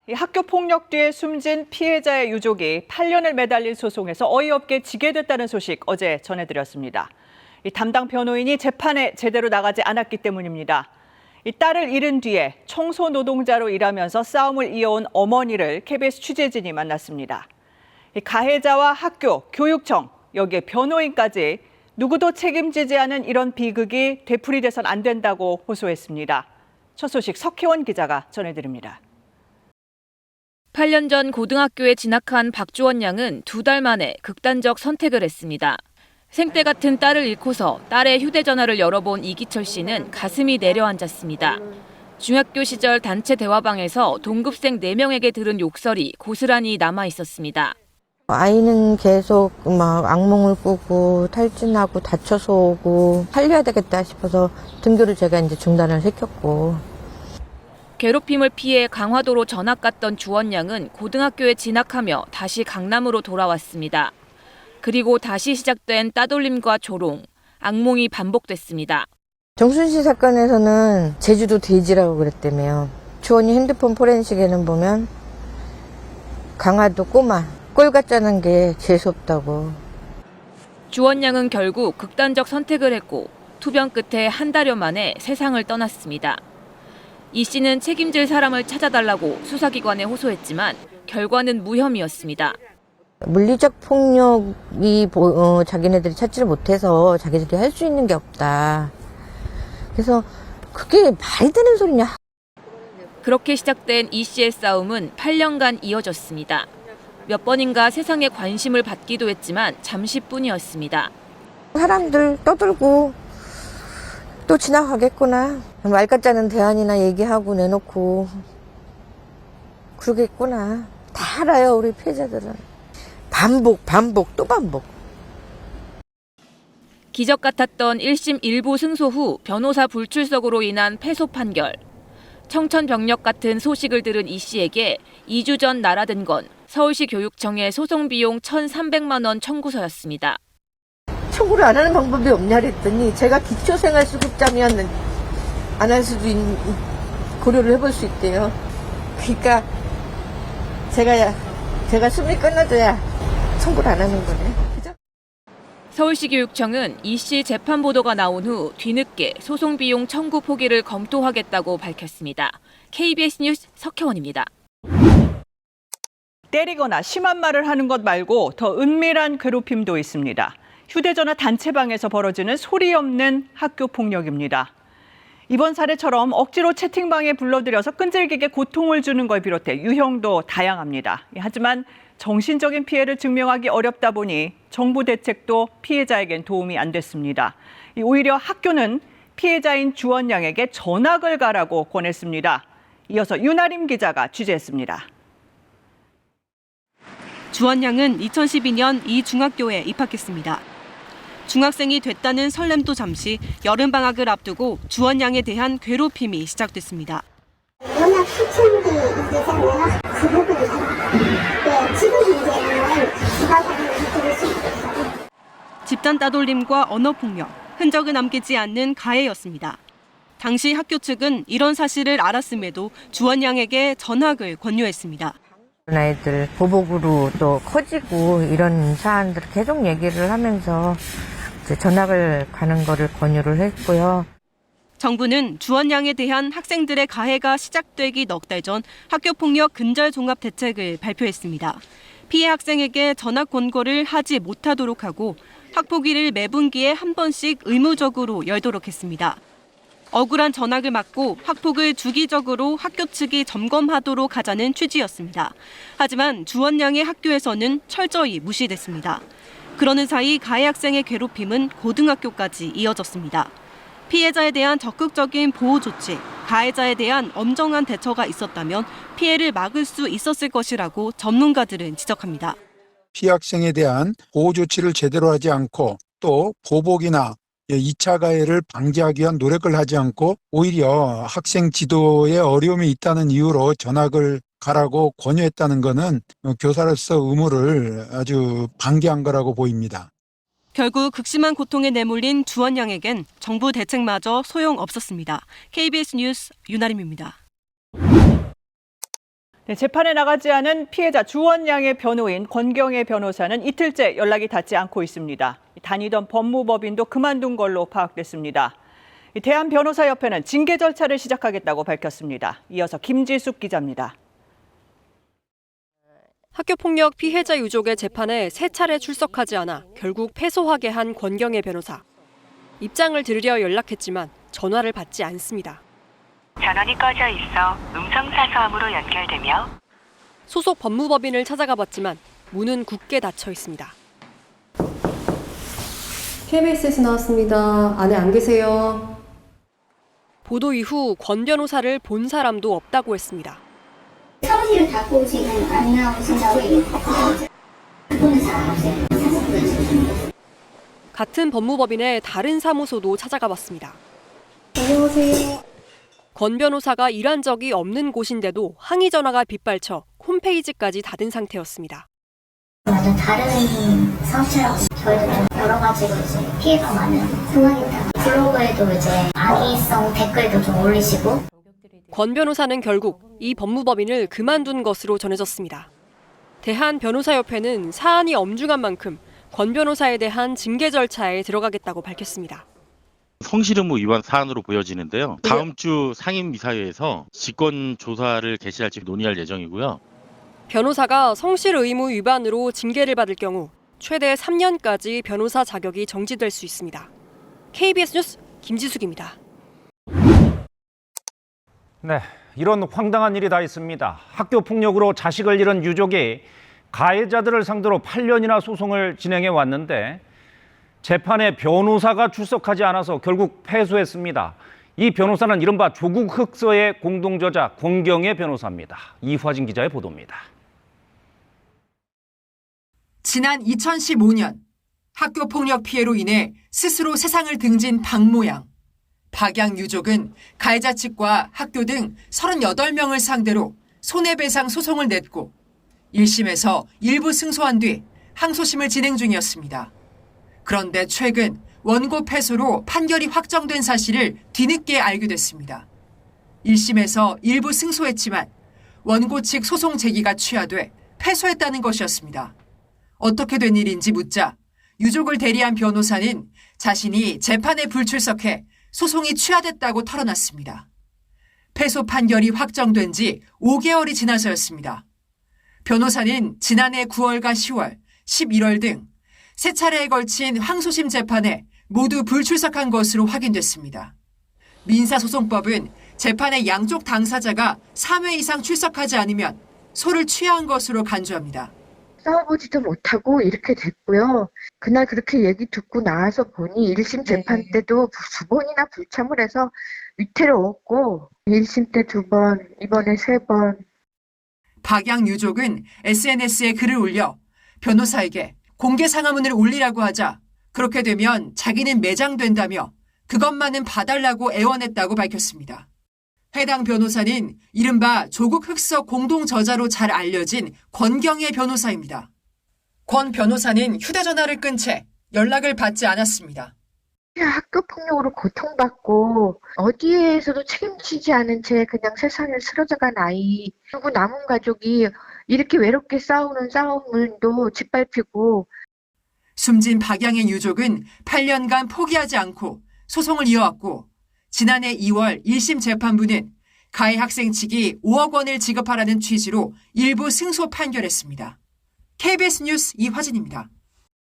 이 학교 폭력 뒤에 숨진 피해자의 유족이 8년을 매달린 소송에서 어이없게 지게 됐다는 소식 어제 전해드렸습니다. 이 담당 변호인이 재판에 제대로 나가지 않았기 때문입니다. 이 딸을 잃은 뒤에 청소 노동자로 일하면서 싸움을 이어온 어머니를 KBS 취재진이 만났습니다. 이 가해자와 학교, 교육청, 여기에 변호인까지 누구도 책임지지 않은 이런 비극이 되풀이돼선 안 된다고 호소했습니다. 첫 소식 석혜원 기자가 전해드립니다. 8년 전 고등학교에 진학한 박주원 양은 2달 만에 극단적 선택을 했습니다. 생때 같은 딸을 잃고서 딸의 휴대전화를 열어본 이기철 씨는 가슴이 내려앉았습니다. 중학교 시절 단체 대화방에서 동급생 4명에게 들은 욕설이 고스란히 남아 있었습니다. 아이는 계속 막 악몽을 꾸고 탈진하고 다쳐서 오고 살려야 되겠다 싶어서 등교를 제가 이제 중단을 시켰고. 괴롭힘을 피해 강화도로 전학 갔던 주원 양은 고등학교에 진학하며 다시 강남으로 돌아왔습니다. 그리고 다시 시작된 따돌림과 조롱, 악몽이 반복됐습니다. 정순씨 사건에서는 제주도 돼지라고 그랬다며요. 주원이 핸드폰 포렌식에는 보면 강화도 꼬마, 꼴 같자는 게 재수없다고. 주원 양은 결국 극단적 선택을 했고 투병 끝에 한 달여 만에 세상을 떠났습니다. 이 씨는 책임질 사람을 찾아달라고 수사기관에 호소했지만 결과는 무혐의였습니다. 물리적 폭력이 자기네들이 찾지를 못해서 자기들이 할 수 있는 게 없다. 그래서 그게 말이 되는 소리냐. 그렇게 시작된 이 씨의 싸움은 8년간 이어졌습니다. 몇 번인가 세상의 관심을 받기도 했지만 잠시뿐이었습니다. 사람들 떠들고 또 지나가겠구나. 말 같자는 대안이나 얘기하고 내놓고 그러겠구나. 다 알아요, 우리 피해자들은. 반복, 또 반복. 기적 같았던 1심 1부 승소 후 변호사 불출석으로 인한 패소 판결. 청천벽력 같은 소식을 들은 이 씨에게 2주 전 날아든 건 서울시 교육청의 소송 비용 1,300만 원 청구서였습니다. 청구를 안 하는 방법이 없냐 그랬더니 제가 기초생활수급자면 안 할 수도 고려를 해볼 수 있대요. 그러니까 제가 숨이 끊어져야 청구를 안 하는 거네. 그죠? 서울시 교육청은 이 씨 재판 보도가 나온 후 뒤늦게 소송 비용 청구 포기를 검토하겠다고 밝혔습니다. KBS 뉴스 석혜원입니다. 때리거나 심한 말을 하는 것 말고 더 은밀한 괴롭힘도 있습니다. 휴대전화 단체방에서 벌어지는 소리 없는 학교 폭력입니다. 이번 사례처럼 억지로 채팅방에 불러들여서 끈질기게 고통을 주는 걸 비롯해 유형도 다양합니다. 하지만 정신적인 피해를 증명하기 어렵다 보니 정부 대책도 피해자에겐 도움이 안 됐습니다. 오히려 학교는 피해자인 주원 양에게 전학을 가라고 권했습니다. 이어서 윤아림 기자가 취재했습니다. 주원 양은 2012년 이 중학교에 입학했습니다. 중학생이 됐다는 설렘도 잠시 여름방학을 앞두고 주원 양에 대한 괴롭힘이 시작됐습니다. 워낙 수천이 있잖아요. 그 부분이 지금 문제는 누가 보면 들을 수 있어요. 집단 따돌림과 언어폭력, 흔적을 남기지 않는 가해였습니다. 당시 학교 측은 이런 사실을 알았음에도 주원 양에게 전학을 권유했습니다. 아이들 보복으로 또 커지고 이런 사안들을 계속 얘기를 하면서 전학을 가는 거를 권유를 했고요. 정부는 주원 양에 대한 학생들의 가해가 시작되기 넉 달 전 학교폭력 근절 종합 대책을 발표했습니다. 피해 학생에게 전학 권고를 하지 못하도록 하고 학폭위를 매분기에 한 번씩 의무적으로 열도록 했습니다. 억울한 전학을 막고 학폭을 주기적으로 학교 측이 점검하도록 하자는 취지였습니다. 하지만 주원 양의 학교에서는 철저히 무시됐습니다. 그러는 사이 가해 학생의 괴롭힘은 고등학교까지 이어졌습니다. 피해자에 대한 적극적인 보호 조치, 가해자에 대한 엄정한 대처가 있었다면 피해를 막을 수 있었을 것이라고 전문가들은 지적합니다. 피해 학생에 대한 보호 조치를 제대로 하지 않고 또 보복이나 2차 가해를 방지하기 위한 노력을 하지 않고 오히려 학생 지도에 어려움이 있다는 이유로 전학을 가라고 권유했다는 것은 교사로서 의무를 아주 방기한 거라고 보입니다. 결국 극심한 고통에 내몰린 주원 양에겐 정부 대책마저 소용없었습니다. KBS 뉴스 윤아림입니다. 네, 재판에 나가지 않은 피해자 주원양의 변호인 권경애 변호사는 이틀째 연락이 닿지 않고 있습니다. 다니던 법무법인도 그만둔 걸로 파악됐습니다. 대한변호사협회는 징계 절차를 시작하겠다고 밝혔습니다. 이어서 김지숙 기자입니다. 학교폭력 피해자 유족의 재판에 3차례 출석하지 않아 결국 패소하게 한 권경애 변호사. 입장을 들으려 연락했지만 전화를 받지 않습니다. 전원이 꺼져 있어 음성사서함으로 연결되며 소속 법무법인을 찾아가 봤지만 문은 굳게 닫혀 있습니다. KBS에서 나왔습니다. 안에 안 계세요. 보도 이후 권 변호사를 본 사람도 없다고 했습니다. 사무실을 닫고 지금 안 나오신다고 얘기했거든요. 그분은 잘 없어요. 같은 법무법인의 다른 사무소도 찾아가 봤습니다. 안녕하세요. 권 변호사가 일한 적이 없는 곳인데도 항의 전화가 빗발쳐 홈페이지까지 닫은 상태였습니다. 완전 다른 사업체라고 저희도 좀 여러 가지로 이제 피해가 많은 상황입니다. 블로그에도 이제 악의성 댓글도 좀 올리시고. 권 변호사는 결국 이 법무법인을 그만둔 것으로 전해졌습니다. 대한변호사협회는 사안이 엄중한 만큼 권 변호사에 대한 징계 절차에 들어가겠다고 밝혔습니다. 성실의무 위반 사안으로 보여지는데요. 다음 주 상임이사회에서 직권 조사를 개시할지 논의할 예정이고요. 변호사가 성실 의무 위반으로 징계를 받을 경우 최대 3년까지 변호사 자격이 정지될 수 있습니다. KBS 뉴스 김지숙입니다. 네, 이런 황당한 일이 다 있습니다. 학교 폭력으로 자식을 잃은 유족이 가해자들을 상대로 8년이나 소송을 진행해 왔는데 재판에 변호사가 출석하지 않아서 결국 패소했습니다. 이 변호사는 이른바 조국 흑서의 공동저자 권경애 변호사입니다. 이화진 기자의 보도입니다. 지난 2015년 학교폭력 피해로 인해 스스로 세상을 등진 박모양. 박양 유족은 가해자 측과 학교 등 38명을 상대로 손해배상 소송을 냈고 1심에서 일부 승소한 뒤 항소심을 진행 중이었습니다. 그런데 최근 원고 패소로 판결이 확정된 사실을 뒤늦게 알게 됐습니다. 1심에서 일부 승소했지만 원고 측 소송 제기가 취하돼 패소했다는 것이었습니다. 어떻게 된 일인지 묻자 유족을 대리한 변호사는 자신이 재판에 불출석해 소송이 취하됐다고 털어놨습니다. 패소 판결이 확정된 지 5개월이 지나서였습니다. 변호사는 지난해 9월과 10월, 11월 등 3차례에 걸친 항소심 재판에 모두 불출석한 것으로 확인됐습니다. 민사소송법은 재판의 양쪽 당사자가 3회 이상 출석하지 않으면 소를 취하한 것으로 간주합니다. 싸워보지도 못하고 이렇게 됐고요. 그날 그렇게 얘기 듣고 나와서 보니 1심 재판 때도 2번이나 불참을 해서 위태로웠고 1심 때 2번, 이번에 3번. 박양 유족은 SNS에 글을 올려 변호사에게 공개 상하문을 올리라고 하자 그렇게 되면 자기는 매장된다며 그것만은 봐달라고 애원했다고 밝혔습니다. 해당 변호사는 이른바 조국 흑서 공동 저자로 잘 알려진 권경애 변호사입니다. 권 변호사는 휴대전화를 끈 채 연락을 받지 않았습니다. 학교 폭력으로 고통받고 어디에서도 책임지지 않은 채 그냥 세상을 쓰러져간 아이, 그리고 남은 가족이 이렇게 외롭게 싸우는 싸움을도 짓밟히고. 숨진 박양의 유족은 8년간 포기하지 않고 소송을 이어왔고 지난해 2월 1심 재판부는 가해 학생 측이 5억 원을 지급하라는 취지로 일부 승소 판결했습니다. KBS 뉴스 이화진입니다.